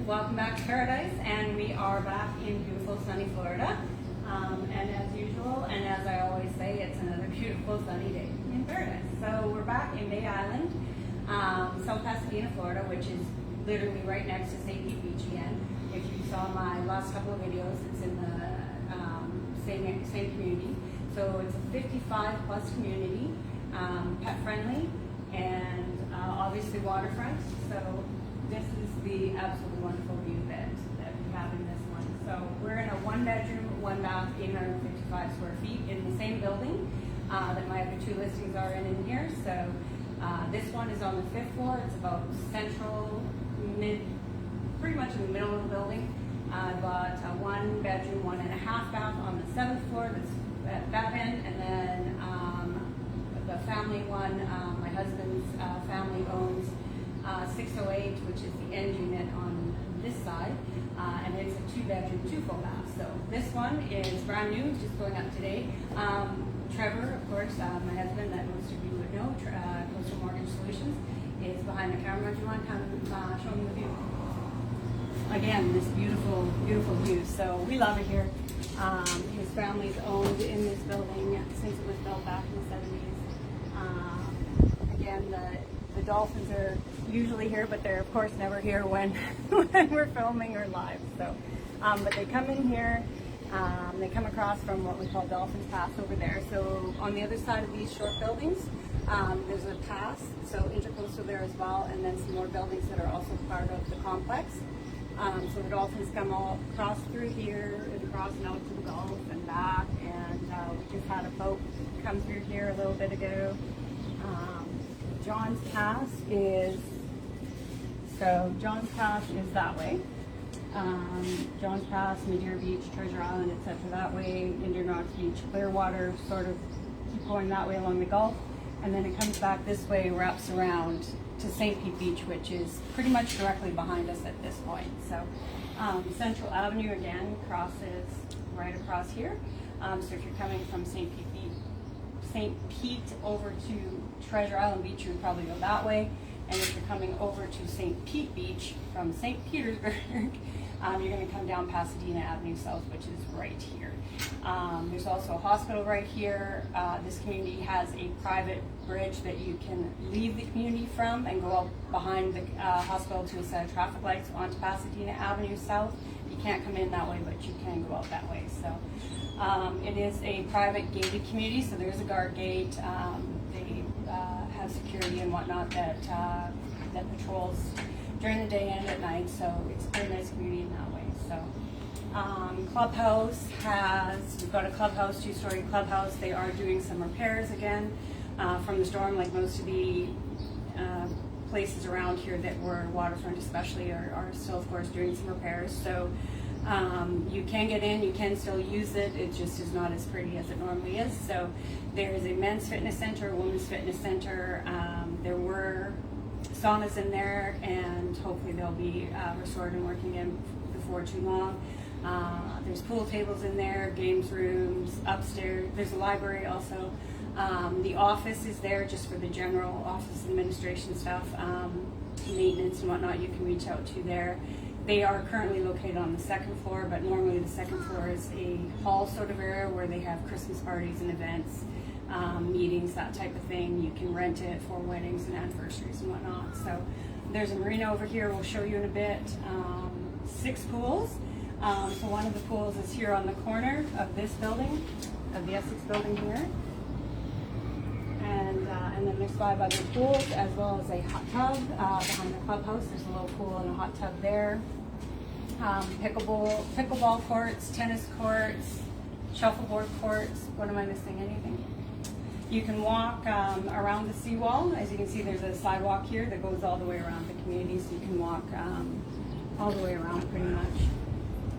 Welcome back to Paradise, and we are back in beautiful sunny Florida. And as usual, and as I always say, it's another beautiful sunny day in Paradise. So we're back in Bay Island, South Pasadena, Florida, which is literally right next to St. Pete Beach again. If you saw my last couple of videos, it's in the same community. So it's a 55 plus community, pet friendly, and obviously waterfront. So this is the absolutely wonderful view that we have in this one. So we're in a 1 bedroom, 1 bath, 855 square feet in the same building that my other 2 listings are in here. So this one is on the 5th floor. It's about central, pretty much in the middle of the building. I've got a 1 bedroom, 1.5 bath on the 7th floor. That's at that end, and then the family one. My husband's family owns 608, which is the end unit on this side, and it's a 2 bedroom, 2 full bath. So this one is brand new, just going up today. Trevor, of course, my husband, that most of you would know, Coastal Mortgage Solutions, is behind the camera. Do you want to come show me the view? Again, this beautiful, beautiful view. So we love it here. His family's owned in this building since it was built back in the 70s. Again, the dolphins are usually here, but they're of course never here when we're filming or live. So, but they come in here. They come across from what we call Dolphins Pass over there. So on the other side of these short buildings, there's a pass, so intercoastal there as well, and then some more buildings that are also part of the complex. So the dolphins come all across through here and across and out to the Gulf and back, and we just had a boat come through here a little bit ago. John's Pass is that way. John's Pass, Madeira Beach, Treasure Island, etc. that way, Indian Rocks Beach, Clearwater, sort of keep going that way along the Gulf, and then it comes back this way, wraps around to St. Pete Beach, which is pretty much directly behind us at this point. So Central Avenue again crosses right across here. So if you're coming from St. Pete over to Treasure Island Beach, you would probably go that way. And if you're coming over to St. Pete Beach from St. Petersburg, you're going to come down Pasadena Avenue South, which is right here. There's also a hospital right here. This community has a private bridge that you can leave the community from and go up behind the hospital to a set of traffic lights onto Pasadena Avenue South. You can't come in that way, but you can go out that way. So it is a private gated community, so there's a guard gate. They have security and whatnot that patrols during the day and at night, so it's a very nice community in that way. So clubhouse we've got a clubhouse, 2-story clubhouse. They are doing some repairs again from the storm, like most of the places around here that were waterfront especially are still of course doing some repairs. So you can get in, you can still use it, it just is not as pretty as it normally is. So there is a men's fitness center, a women's fitness center. There were saunas in there, and hopefully they'll be restored and working in before too long. There's pool tables in there, games rooms, upstairs. There's a library also. The office is there just for the general office administration stuff, maintenance and whatnot. You can reach out to there. They are currently located on the 2nd floor, but normally the 2nd floor is a hall sort of area where they have Christmas parties and events, meetings, that type of thing. You can rent it for weddings and anniversaries and whatnot. So there's a marina over here we'll show you in a bit. 6 pools. So one of the pools is here on the corner of this building, of the Essex building here. And then there's 5 other pools, as well as a hot tub behind the clubhouse. There's a little pool and a hot tub there. Pickleball courts, tennis courts, shuffleboard courts. What am I missing? Anything? You can walk around the seawall. As you can see, there's a sidewalk here that goes all the way around the community, so you can walk all the way around pretty much.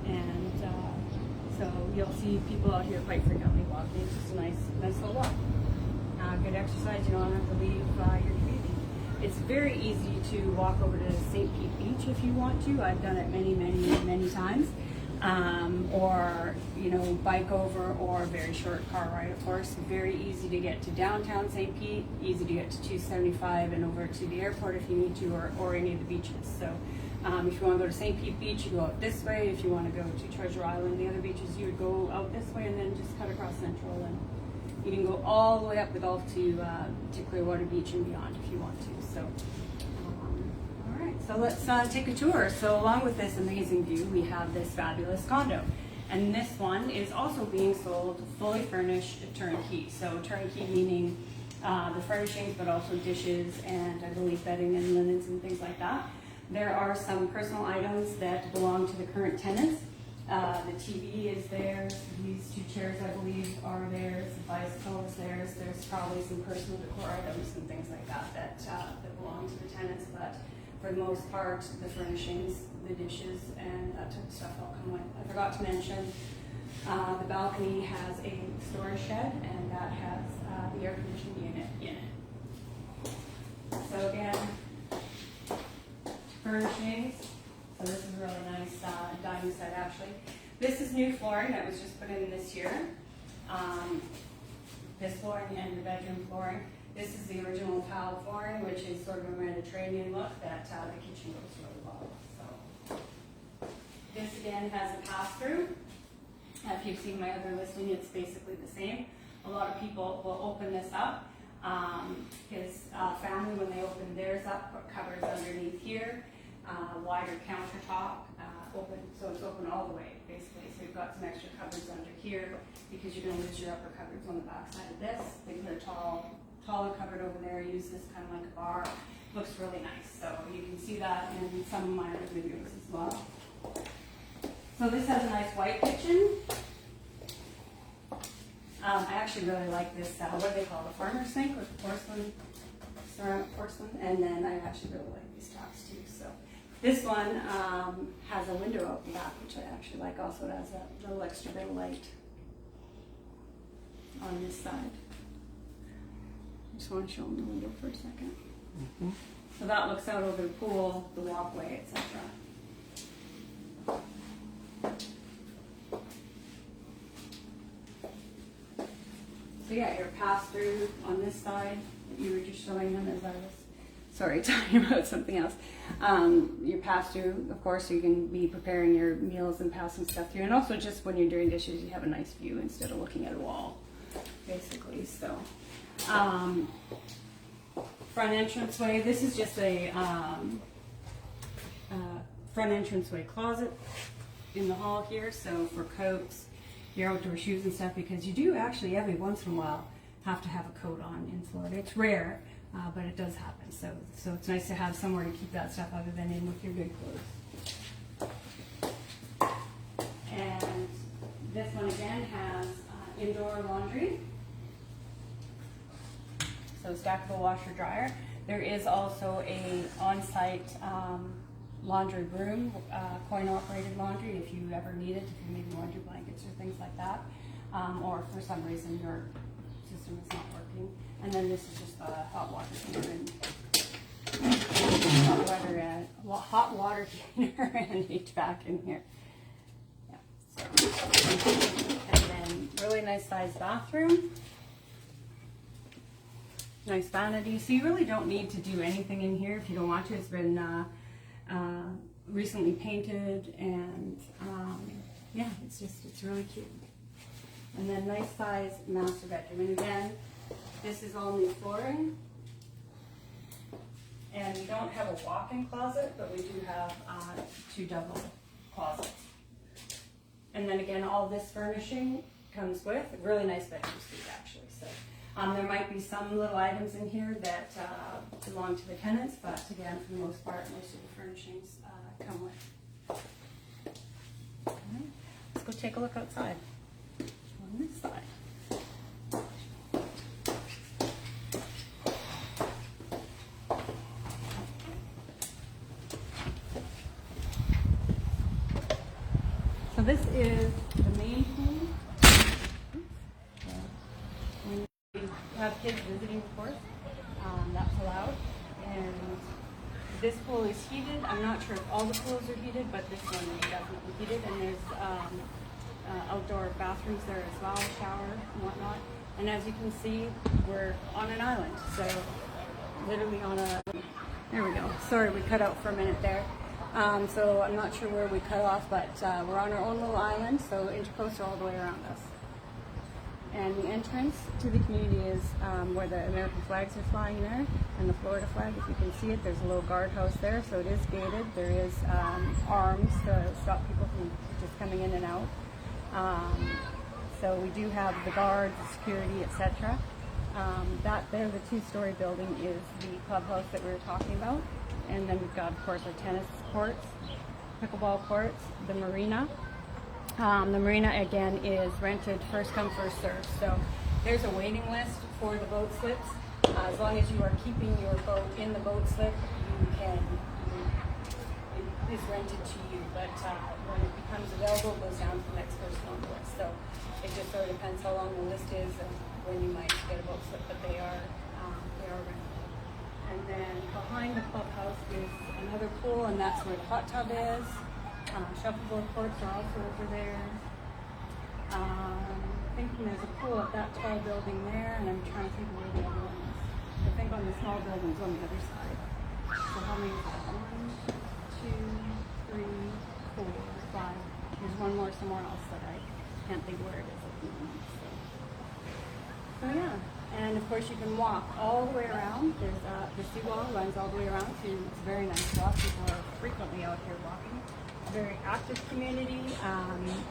And so you'll see people out here quite frequently walking. It's just a nice little walk. Good exercise. You don't have to leave your community. It's very easy to walk over to St. Pete Beach if you want to. I've done it many times. Or bike over, or very short car ride, of course. Very easy to get to downtown St. Pete, easy to get to 275 and over to the airport if you need to, or any of the beaches. So If you want to go to St. Pete Beach, you go out this way. If you want to go to Treasure Island, the other beaches, you would go out this way and then just cut across Central. And you can go all the way up the Gulf to Clearwater Beach and beyond if you want to. So, all right, so let's take a tour. So along with this amazing view, we have this fabulous condo. And this one is also being sold fully furnished turnkey. So turnkey meaning the furnishings, but also dishes and I believe bedding and linens and things like that. There are some personal items that belong to the current tenants. The TV is theirs. These two chairs, I believe, are theirs. The bicycle is theirs. There's probably some personal decor items and things like that that belong to the tenants. But for the most part, the furnishings, the dishes, and that type of stuff all come with. I forgot to mention the balcony has a storage shed, and that has the air conditioning unit in it. So again, furnishings. So this is a really nice dining set actually. This is new flooring that was just put in this year. This flooring and the bedroom flooring. This is the original tile flooring, which is sort of a Mediterranean look that the kitchen goes really well. So this again has a pass-through. If you've seen my other listing, it's basically the same. A lot of people will open this up. His family, when they open theirs up, put cupboards underneath here, wider countertop, open, so it's open all the way, basically. So you've got some extra cupboards under here because you're going to lose your upper cupboards on the back side of this. They put a taller cupboard over there, use this kind of like a bar. Looks really nice. So you can see that in some of my other videos as well. So this has a nice white kitchen. I actually really like this, what do they call it, a farmer's sink with porcelain, ceramic porcelain, and then I actually really like these tops too. So this one has a window out the back, which I actually like. Also, it has a little extra bit of light on this side. I just want to show them the window for a second. Mm-hmm. So that looks out over the pool, the walkway, etc. So yeah, your pass-through on this side that you were just showing them as I was, talking about something else. Your pass-through, of course, so you can be preparing your meals and passing stuff through. And also just when you're doing dishes, you have a nice view instead of looking at a wall, basically. So, front entranceway, this is just a front entranceway closet in the hall here. So for coats, your outdoor shoes and stuff, because you do actually every once in a while have to have a coat on in Florida. It's rare, but it does happen. So it's nice to have somewhere to keep that stuff other than in with your good clothes. And this one again has indoor laundry. So stackable washer dryer. There is also a on-site laundry room, coin-operated laundry if you ever need it, if you maybe want your blankets or things like that, or for some reason your system is not working. And then this is just a hot water heater and hot water heater and HVAC in here. Yeah. So, and then really nice sized bathroom. Nice vanity. So you really don't need to do anything in here if you don't want to. It's been recently painted, and yeah, it's really cute. And then nice size master bedroom. And again, this is all new flooring. And we don't have a walk-in closet, but we do have 2 double closets. And then again, all this furnishing comes with a really nice bedroom suite actually. So there might be some little items in here that belong to the tenants, but again, for the most part, most of the furnishings come with. Okay. Let's go take a look outside on this side. So this is the main pool. When you have kids visiting, of course, that's allowed. And this pool is heated. I'm not sure if all the pools are heated, but this one is definitely heated. And there's outdoor bathrooms there as well, shower and whatnot. And as you can see, we're on an island. So literally on a, there we go. Sorry, we cut out for a minute there. So I'm not sure where we cut off, but we're on our own little island, so intercoasts are all the way around us. And the entrance to the community is where the American flags are flying there, and the Florida flag, if you can see it, there's a little guardhouse there, so it is gated. There is arms to stop people from just coming in and out. So we do have the guards, the security, etc. That there, the two-story building, is the clubhouse that we were talking about. And then we've got, of course, our tennis courts, pickleball courts, the marina. The marina, again, is rented first come, first served. So there's a waiting list for the boat slips. As long as you are keeping your boat in the boat slip, it is rented to you. But when it becomes available, it goes down to the next person on the list. So it just sort of depends how long the list is and when you might get a boat slip, but they are rented. And then behind the clubhouse is another pool, and that's where the hot tub is. Shuffleboard courts are also over there. Thinking there's a pool at that tall building there, and I'm trying to think of where the other one is. I think on the small building's on the other side. So how many is that? 1, 2, 3, 4, 5. There's one more somewhere else that I can't think where it is at the moment. So yeah. And of course you can walk all the way around. There's the seawall runs all the way around, so it's a very nice walk. People are frequently out here walking. A very active community.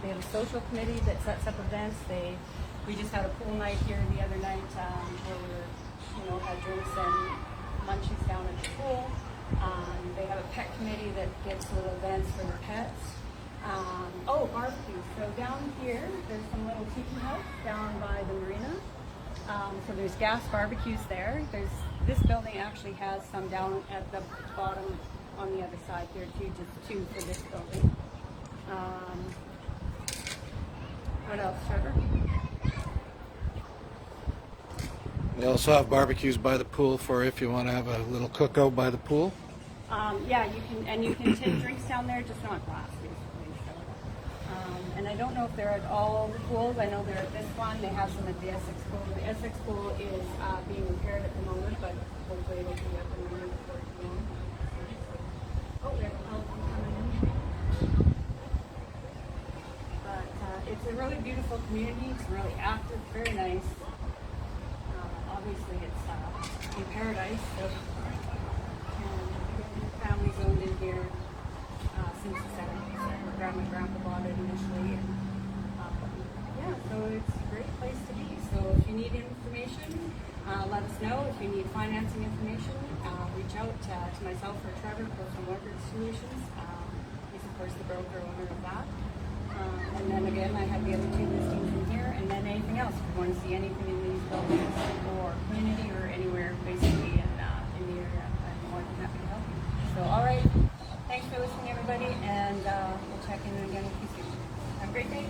They have a social committee that sets up events. We just had a pool night here the other night where we had drinks and munchies down at the pool. They have a pet committee that gives little events for their pets. Barbecue. So down here, there's some little Tiki Hut down by the marina. So there's gas barbecues there. This building actually has some down at the bottom on the other side here too, just 2 for this building. What else, Trevor? We also have barbecues by the pool for if you want to have a little cookout by the pool. Yeah, you can take drinks down there, just not glass, basically. And I don't know if they're at all the pools. I know they're at this one. They have some at the Essex pool. The Essex pool is being repaired at the moment, but hopefully it'll be up and running before it's long. Oh, we have a dolphin coming in. But it's a really beautiful community. It's really active, very nice. Obviously, it's in paradise. So, and families owned in here since the 70s. Grandma and Grandpa bought it initially. And, so it's a great place to be. So if you need information, let us know. If you need financing information, reach out to myself or Trevor, Coastal Mortgage Solutions. He's of course the broker owner of that. And then again, I have the other 2 listings in here, and then anything else. If you want to see anything in these buildings or community or anywhere basically in the area, I'm more than happy to help you. So all right, thanks for listening everybody, and we'll check in again with you soon. Have a great day.